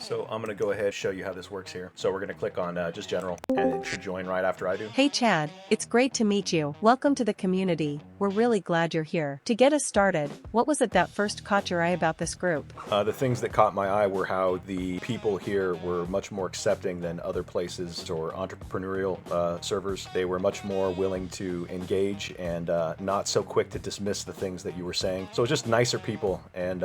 So I'm going to go ahead and show you how this works here. So we're going to click on just general, and it should join right after I do. Hey Chad, it's great to meet you. Welcome to the community. We're really glad you're here. To get us started, what was it that first caught your eye about this group? The things that caught my eye were how the people here were much more accepting than other places or entrepreneurial servers. They were much more willing to engage and not so quick to dismiss the things that you were saying. So just nicer people, and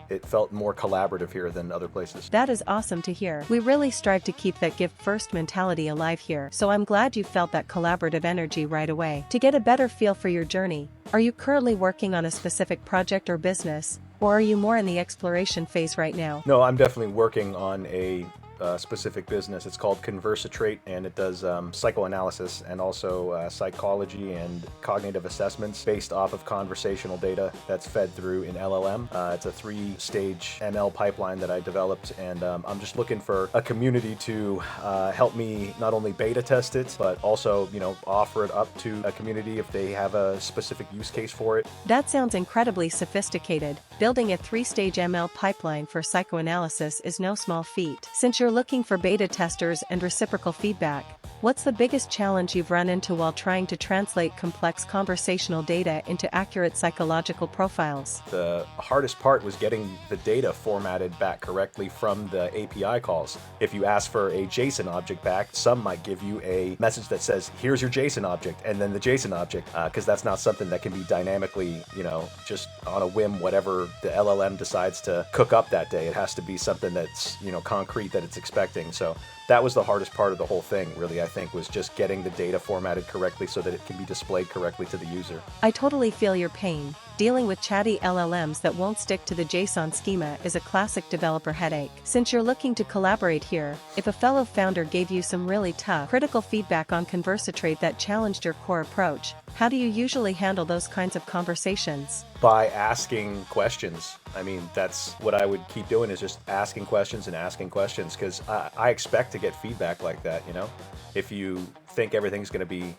it felt more collaborative here than other places. That is awesome to hear. We really strive to keep that give first mentality alive here, so I'm glad you felt that collaborative energy right away. To get a better feel for your journey, are you currently working on a specific project or business, or are you more in the exploration phase right now? No, I'm definitely working on a specific business. It's called Conversatrate, and it does psychoanalysis and also psychology and cognitive assessments based off of conversational data that's fed through an LLM. It's a 3-stage ML pipeline that I developed, and I'm just looking for a community to help me not only beta test it, but also, offer it up to a community if they have a specific use case for it. That sounds incredibly sophisticated. Building a 3-stage ML pipeline for psychoanalysis is no small feat. Since you're looking for beta testers and reciprocal feedback, what's the biggest challenge you've run into while trying to translate complex conversational data into accurate psychological profiles? The hardest part was getting the data formatted back correctly from the API calls. If you ask for a JSON object back, some might give you a message that says, here's your JSON object, and then the JSON object, because that's not something that can be dynamically, just on a whim, whatever the LLM decides to cook up that day. It has to be something that's, concrete, that it's expecting. So that was the hardest part of the whole thing, really, I think, was just getting the data formatted correctly so that it can be displayed correctly to the user. I totally feel your pain. Dealing with chatty LLMs that won't stick to the JSON schema is a classic developer headache. Since you're looking to collaborate here, if a fellow founder gave you some really tough, critical feedback on Conversatrate that challenged your core approach, how do you usually handle those kinds of conversations? By asking questions. That's what I would keep doing, is just asking questions, because I expect to get feedback like that, If you think everything's going to be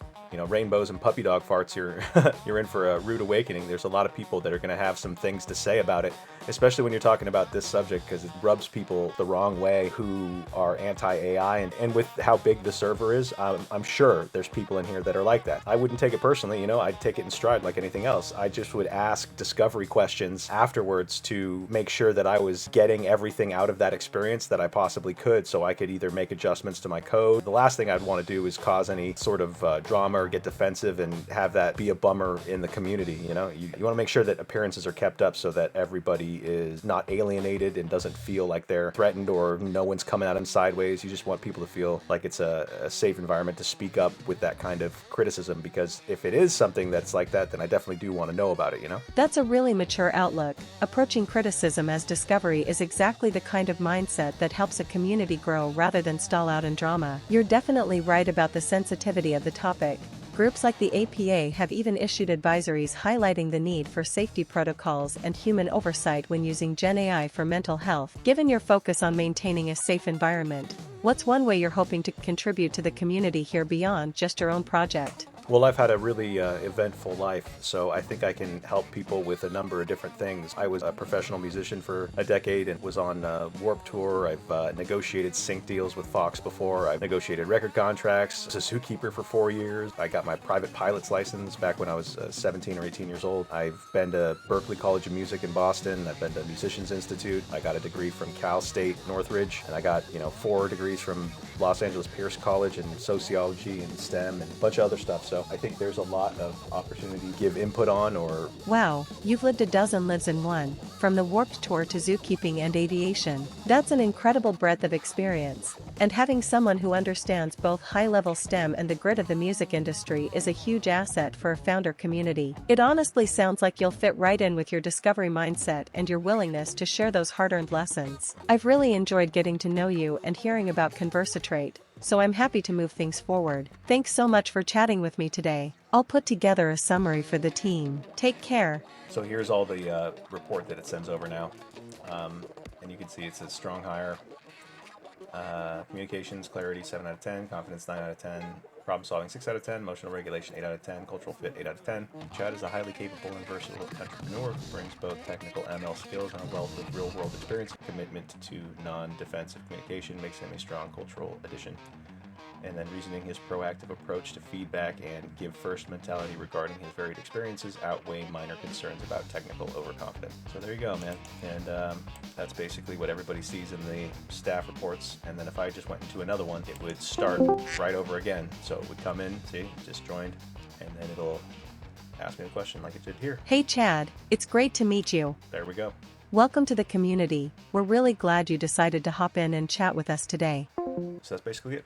rainbows and puppy dog farts, you're in for a rude awakening. There's a lot of people that are going to have some things to say about it, especially when you're talking about this subject, because it rubs people the wrong way who are anti-AI. And with how big the server is, I'm sure there's people in here that are like that. I wouldn't take it personally, I'd take it in stride like anything else. I just would ask discovery questions afterwards to make sure that I was getting everything out of that experience that I possibly could, so I could either make adjustments to my code. The last thing I'd want to do is cause any sort of drama or get defensive and have that be a bummer in the community. You want to make sure that appearances are kept up so that everybody is not alienated and doesn't feel like they're threatened or no one's coming at them sideways. You just want people to feel like it's a safe environment to speak up with that kind of criticism, because if it is something that's like that, then I definitely do want to know about it, That's a really mature outlook. Approaching criticism as discovery is exactly the kind of mindset that helps a community grow rather than stall out in drama. You're definitely right about the sensitivity of the topic. Groups like the APA have even issued advisories highlighting the need for safety protocols and human oversight when using Gen AI for mental health. Given your focus on maintaining a safe environment, what's one way you're hoping to contribute to the community here beyond just your own project? Well, I've had a really eventful life, so I think I can help people with a number of different things. I was a professional musician for a decade and was on Warped Tour. I've negotiated sync deals with Fox before. I've negotiated record contracts. I was a zookeeper for 4 years. I got my private pilot's license back when I was 17 or 18 years old. I've been to Berklee College of Music in Boston. I've been to Musicians Institute. I got a degree from Cal State Northridge, and I got 4 degrees from Los Angeles Pierce College in sociology and STEM and a bunch of other stuff. So I think there's a lot of opportunity to give input on. Wow, you've lived a dozen lives in one, from the Warped Tour to zookeeping and aviation. That's an incredible breadth of experience. And having someone who understands both high-level STEM and the grit of the music industry is a huge asset for a founder community. It honestly sounds like you'll fit right in with your discovery mindset and your willingness to share those hard-earned lessons. I've really enjoyed getting to know you and hearing about Conversatrate, so I'm happy to move things forward. Thanks so much for chatting with me today. I'll put together a summary for the team. Take care. So here's all the report that it sends over now. And you can see it says strong hire. Communications, clarity, 7 out of 10. Confidence, 9 out of 10. Problem solving, 6 out of 10. Emotional regulation, 8 out of 10. Cultural fit, 8 out of 10. Chad is a highly capable and versatile entrepreneur who brings both technical ML skills and a wealth of real-world experience. Commitment to non-defensive communication makes him a strong cultural addition. And then reasoning, his proactive approach to feedback and give first mentality regarding his varied experiences outweigh minor concerns about technical overconfidence. So there you go, man. And that's basically what everybody sees in the staff reports. And then if I just went into another one, it would start right over again. So it would come in, see, just joined, and then it'll ask me a question like it did here. Hey Chad, it's great to meet you. There we go. Welcome to the community. We're really glad you decided to hop in and chat with us today. So that's basically it.